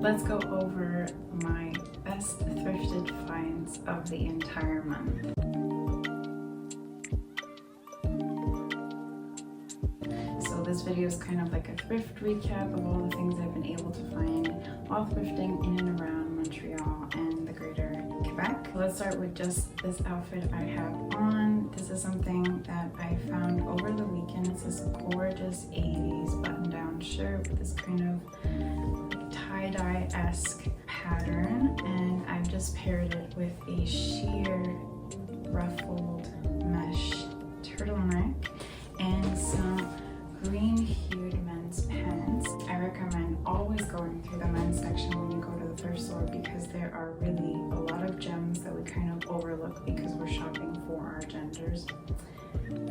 Let's go over my best thrifted finds of the entire month. So this video is kind of like a thrift recap of all the things I've been able to find while thrifting in and around Montreal and the greater Quebec. Let's start with just this outfit I have on. This is something that I found over the weekend. It's this gorgeous 80s button-down shirt with this kind of tie-dye-esque pattern, and I've just paired it with a sheer ruffled mesh turtleneck and some green hued men's pants. I recommend always going through the men's section when you go to the thrift store because there are really a lot of gems that we kind of overlook because we're shopping for our genders.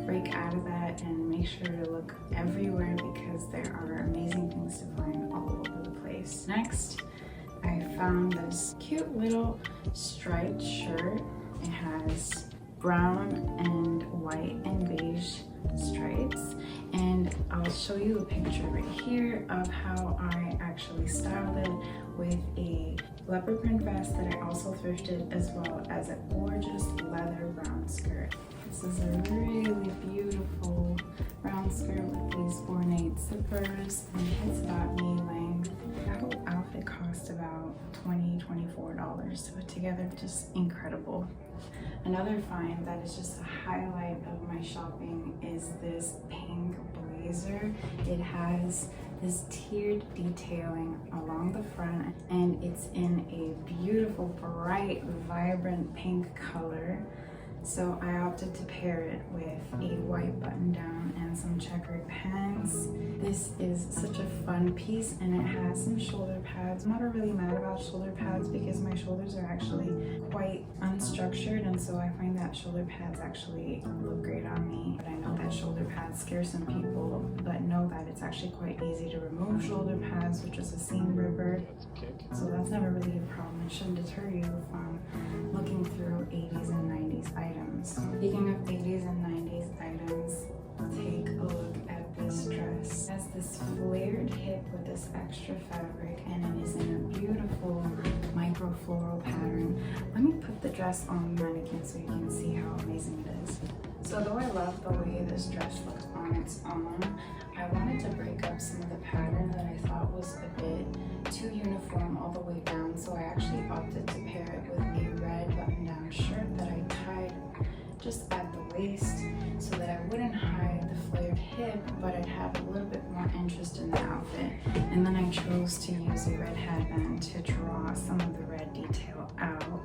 Break out of that and make sure to look everywhere because there are amazing things to find all over the place. Next, I found this cute little striped shirt. It has brown and white and beige stripes, and I'll show you a picture right here of how I actually styled it with a leopard print vest that I also thrifted, as well as a gorgeous leather brown skirt. This is a really beautiful brown skirt with these ornate zippers, and it's about knee length. That whole outfit cost about $24 to put together, just incredible. Another find that is just a highlight of my shopping is this pink blazer. It has this tiered detailing along the front, and it's in a beautiful, bright, vibrant pink color. So I opted to pair it with a white button down and some checkered pants. This is such a fun piece, and it has some shoulder pads. I'm not really mad about shoulder pads because my shoulders are actually quite unstructured, and so I find that shoulder pads actually look great on me. But I know that shoulder pads scare some people, but know that it's actually quite easy to remove shoulder pads, which is a seam ripper. So that's never really a problem. It shouldn't deter you from looking through 80s and 90s items. Speaking of 80s and 90s items, take a look at this dress. It has this flared hip with this extra fabric, and it is in a beautiful micro floral pattern. Let me put the dress on the mannequin so you can see how amazing it is. So though I love the way this dress looks on its own, I wanted to break up some of the pattern that I thought was a bit too uniform all the way down, so I actually opted to pair it with a red button-down shirt that I tied just at the waist so that I wouldn't hide the flared hip, but I'd have a little bit more interest in the outfit. And then I chose to use a red headband to draw some of the red detail out,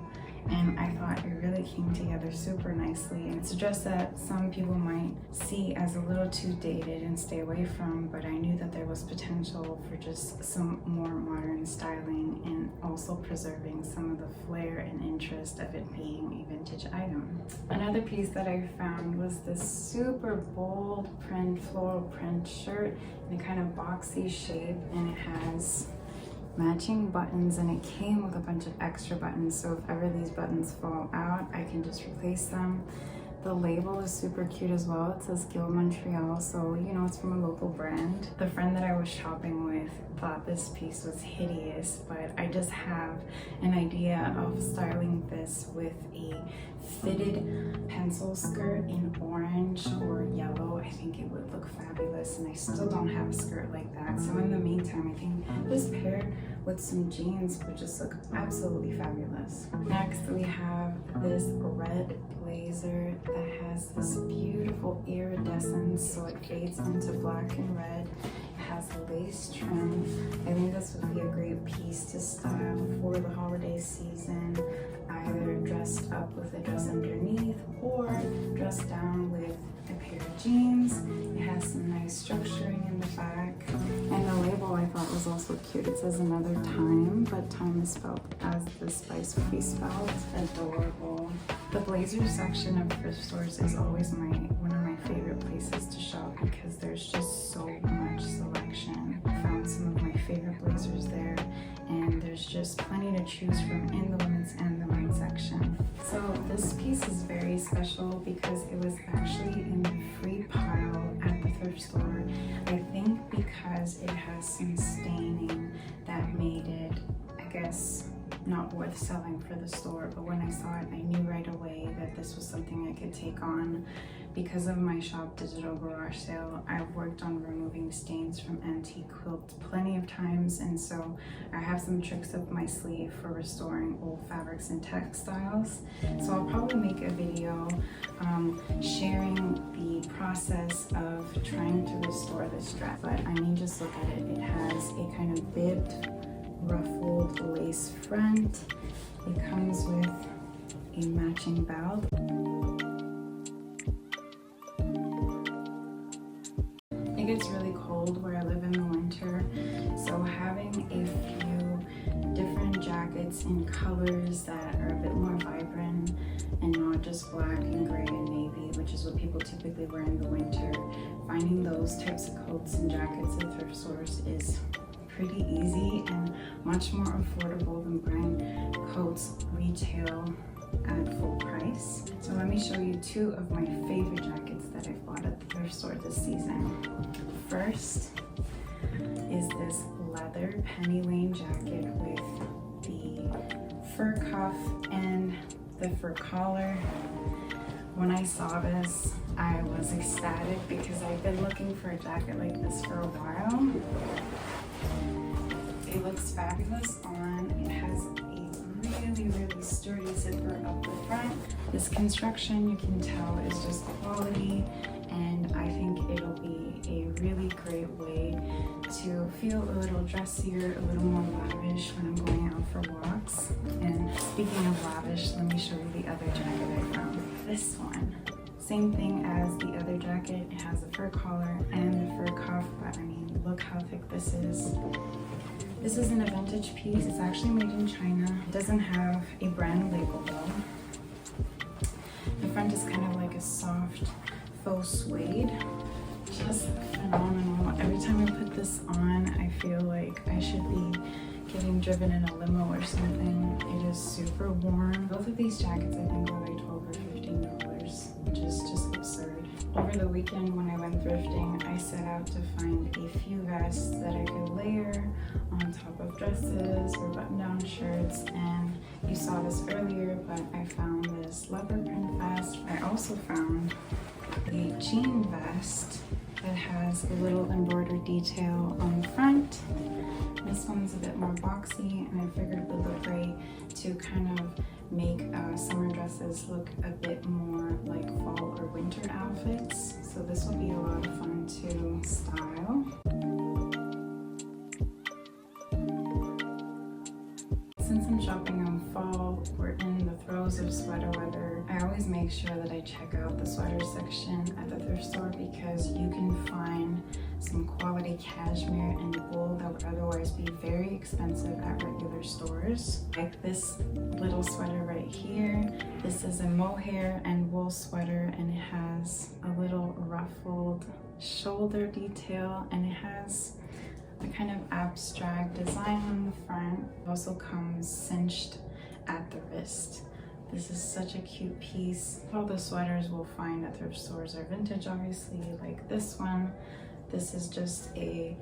and I thought it really came together super nicely. And it's a dress that some people might see as a little too dated and stay away from, but I knew that there was potential for just some more modern styling and also preserving some of the flair and interest of it being a vintage item. Another piece that I found was this super bold print, floral print shirt in a kind of boxy shape, and it has matching buttons, and it came with a bunch of extra buttons, so if ever these buttons fall out, I can just replace them. The label is super cute as well. It says Gil Montreal, so you know it's from a local brand. The friend that I was shopping with thought this piece was hideous, but I just have an idea of styling this with a fitted pencil skirt in orange or yellow. I think it would look fabulous, and I still don't have a skirt like that. So in the meantime, I think this paired with some jeans would just look absolutely fabulous. Next, we have this red blazer that has this beautiful iridescence, so it fades into black and red. It has lace trim. I think this would be a great piece to style for the holiday season, either dressed up with a dress underneath or dressed down with a pair of jeans. It has some nice structuring in the back, and the label I thought was also cute. It says another time, but time is spelled as the spice would be spelled. It's adorable. The blazer section of thrift stores is always one of my favorite places to shop because there's just so much selection. I found some of my favorite blazers there, and there's just plenty to choose from in the women's and the men's section. So this piece is very special because it was actually in the free pile at the thrift store. I think because it has some staining that made it guess, not worth selling for the store, but when I saw it, I knew right away that this was something I could take on. Because of my shop digital garage sale, I've worked on removing stains from antique quilts plenty of times, and so I have some tricks up my sleeve for restoring old fabrics and textiles. So I'll probably make a video sharing the process of trying to restore this dress. But I mean, just look at it. It has a kind of bibbed, ruffled lace front. It comes with a matching belt. It gets really cold where I live in the winter, so having a few different jackets in colors that are a bit more vibrant and not just black and gray and navy, which is what people typically wear in the winter, finding those types of coats and jackets at thrift stores is pretty easy and much more affordable than buying coats retail at full price. So let me show you two of my favorite jackets that I've bought at the thrift store this season. First is this leather penny lane jacket with the fur cuff and the fur collar. When I saw this, I was ecstatic because I've been looking for a jacket like this for a while. It looks fabulous on. It has a really sturdy zipper up the front. This construction, you can tell, is just quality, and I think it'll be a really great way to feel a little dressier, a little more lavish when I'm going out for walks. And speaking of lavish, let me show you the other jacket I found. This one. Same thing as the other jacket. It has a fur collar and the fur cuff, but I mean, look how thick this is. This isn't a vintage piece. It's actually made in China. It doesn't have a brand label though. The front is kind of like a soft faux suede. Just phenomenal. Every time I put this on, I feel like I should be getting driven in a limo or something. It is super warm. Both of these jackets I think were like $12 or $15, which is just absurd. Over the weekend when I went thrifting, I set out to find a few vests that I could layer on top of dresses or button-down shirts, and you saw this earlier, but I found this leopard print vest. I also found a jean vest that has a little embroidered detail on the front. This one's a bit more boxy, and I figured it would look great to kind of make summer dresses look a bit more like fall or winter outfits. So this will be a lot of fun to style. Since I'm shopping on fall, we're in the throes of sweater weather. I always make sure that I check out the sweater section at the thrift store because you can find some quality cashmere and wool that would otherwise be very expensive at regular stores. Like this little sweater right here. This is a mohair and wool sweater, and it has a little ruffled shoulder detail, and it has a kind of abstract design on the front. It also comes cinched at the wrist. This is such a cute piece. All the sweaters we'll find at thrift stores are vintage, obviously, like this one. This is just a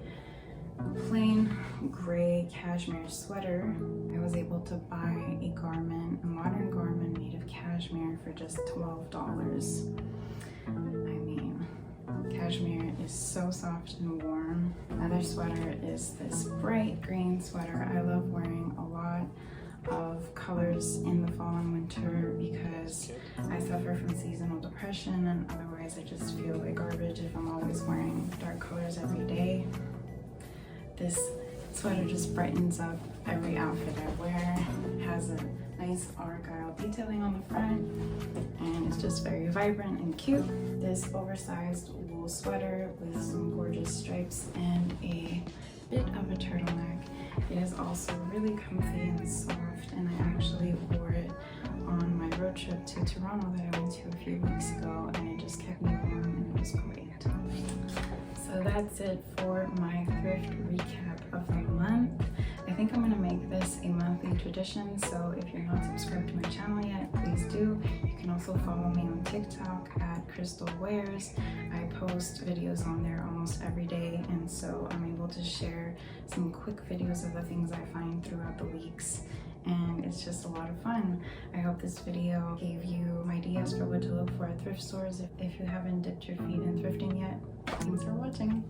plain gray cashmere sweater. I was able to buy a garment, a modern garment made of cashmere for just $12. I mean, cashmere is so soft and warm. Another sweater is this bright green sweater. I love wearing a lot of colors in the fall and winter because I suffer from seasonal depression, and otherwise I just feel like garbage if I'm always wearing dark colors every day. This sweater just brightens up every outfit I wear. It has a nice argyle detailing on the front, and it's just very vibrant and cute. This oversized wool sweater with some gorgeous stripes and a bit of a turtleneck. It is also really comfy and soft, and I actually wore it on my road trip to Toronto that I went to a few weeks ago, and it just kept me warm and it was great. So that's it for my thrift recap of the month. I think I'm gonna make this a monthly tradition, so if you're not subscribed to my channel yet, please do. You can also follow me on TikTok at Crystal Wears. I post videos on there almost every day, and so I'm able to share some quick videos of the things I find throughout the weeks. just a lot of fun. I hope this video gave you ideas for what to look for at thrift stores if you haven't dipped your feet in thrifting yet. Thanks for watching.